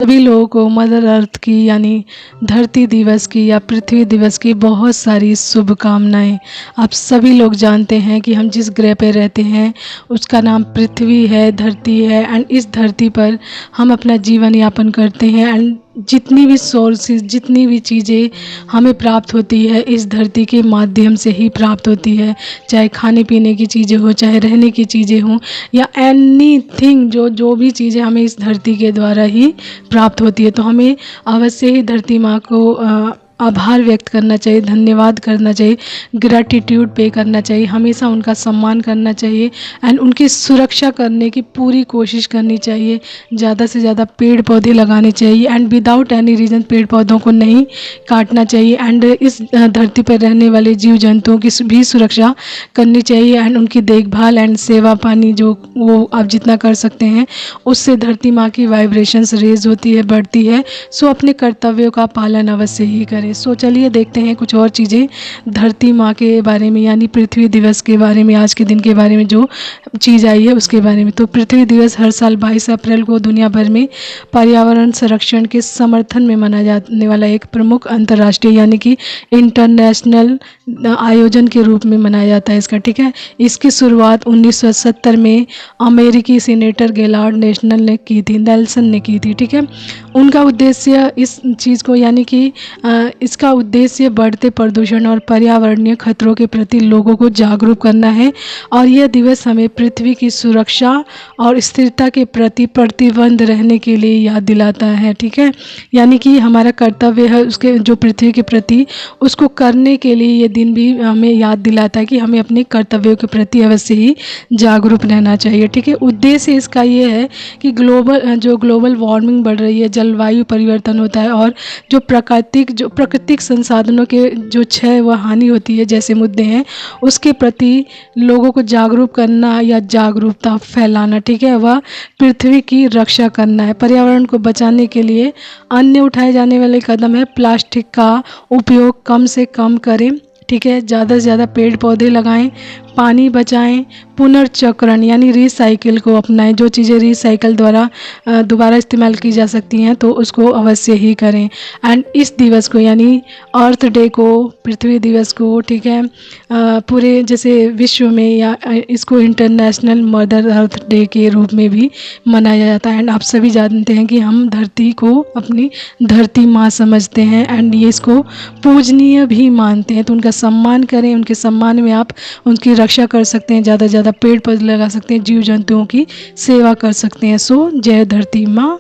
सभी लोगों को मदर अर्थ की यानी धरती दिवस की या पृथ्वी दिवस की बहुत सारी शुभकामनाएं। आप सभी लोग जानते हैं कि हम जिस ग्रह पे रहते हैं उसका नाम पृथ्वी है, धरती है। एंड इस धरती पर हम अपना जीवन यापन करते हैं। एंड जितनी भी सोर्सेज, जितनी भी चीज़ें हमें प्राप्त होती है इस धरती के माध्यम से ही प्राप्त होती है। चाहे खाने पीने की चीज़ें हो, चाहे रहने की चीज़ें हों, या एनीथिंग, जो भी चीज़ें हमें इस धरती के द्वारा ही प्राप्त होती है। तो हमें अवश्य ही धरती माँ को आभार व्यक्त करना चाहिए, धन्यवाद करना चाहिए, ग्रैटिट्यूड पे करना चाहिए, हमेशा उनका सम्मान करना चाहिए एंड उनकी सुरक्षा करने की पूरी कोशिश करनी चाहिए। ज़्यादा से ज़्यादा पेड़ पौधे लगाने चाहिए एंड विदाउट एनी रीज़न पेड़ पौधों को नहीं काटना चाहिए। एंड इस धरती पर रहने वाले जीव जंतुओं की भी सुरक्षा करनी चाहिए एंड उनकी देखभाल एंड सेवा पानी जो वो आप जितना कर सकते हैं उससे धरती माँ की वाइब्रेशंस रेज होती है, बढ़ती है। सो अपने कर्तव्यों का पालन अवश्य ही करें। सो चलिए देखते हैं कुछ और चीज़ें धरती माँ के बारे में, यानी पृथ्वी दिवस के बारे में, आज के दिन के बारे में जो चीज़ आई है उसके बारे में। तो पृथ्वी दिवस हर साल 22 अप्रैल को दुनिया भर में पर्यावरण संरक्षण के समर्थन में मनाया जाने वाला एक प्रमुख अंतर्राष्ट्रीय यानी कि इंटरनेशनल आयोजन के रूप में मनाया जाता है इसका, ठीक है। इसकी शुरुआत 1970 में अमेरिकी सीनेटर गेलार्ड नेल्सन ने की थी, ठीक है। उनका उद्देश्य इस चीज़ को यानी कि इसका उद्देश्य बढ़ते प्रदूषण और पर्यावरणीय खतरों के प्रति लोगों को जागरूक करना है और यह दिवस हमें पृथ्वी की सुरक्षा और स्थिरता के प्रति प्रतिबद्ध रहने के लिए याद दिलाता है, ठीक है। यानी कि हमारा कर्तव्य है उसके जो पृथ्वी के प्रति उसको करने के लिए ये दिन भी हमें याद दिलाता है कि हमें अपने कर्तव्यों के प्रति अवश्य ही जागरूक रहना चाहिए, ठीक है। उद्देश्य इसका ये है कि ग्लोबल वार्मिंग बढ़ रही है, जलवायु परिवर्तन होता है और जो प्राकृतिक संसाधनों के जो क्षय व हानि होती है जैसे मुद्दे हैं उसके प्रति लोगों को जागरूक करना या जागरूकता फैलाना, ठीक है। वह पृथ्वी की रक्षा करना है। पर्यावरण को बचाने के लिए अन्य उठाए जाने वाले कदम है प्लास्टिक का उपयोग कम से कम करें, ठीक है। ज़्यादा से ज़्यादा पेड़ पौधे लगाएं, पानी बचाएं, पुनर्चक्रण यानी रिसाइकिल को अपनाएं। जो चीज़ें रिसाइकिल द्वारा दोबारा इस्तेमाल की जा सकती हैं तो उसको अवश्य ही करें। एंड इस दिवस को यानी अर्थ डे को, पृथ्वी दिवस को, ठीक है, पूरे जैसे विश्व में या इसको इंटरनेशनल मदर अर्थ डे के रूप में भी मनाया जाता है। एंड आप सभी जानते हैं कि हम धरती को अपनी धरती माँ समझते हैं एंड ये इसको पूजनीय भी मानते हैं। तो उनका सम्मान करें, उनके सम्मान में आप उनकी रक्षा कर सकते हैं, ज़्यादा से ज़्यादा पेड़ पौधे लगा सकते हैं, जीव जंतुओं की सेवा कर सकते हैं। सो जय धरती माँ।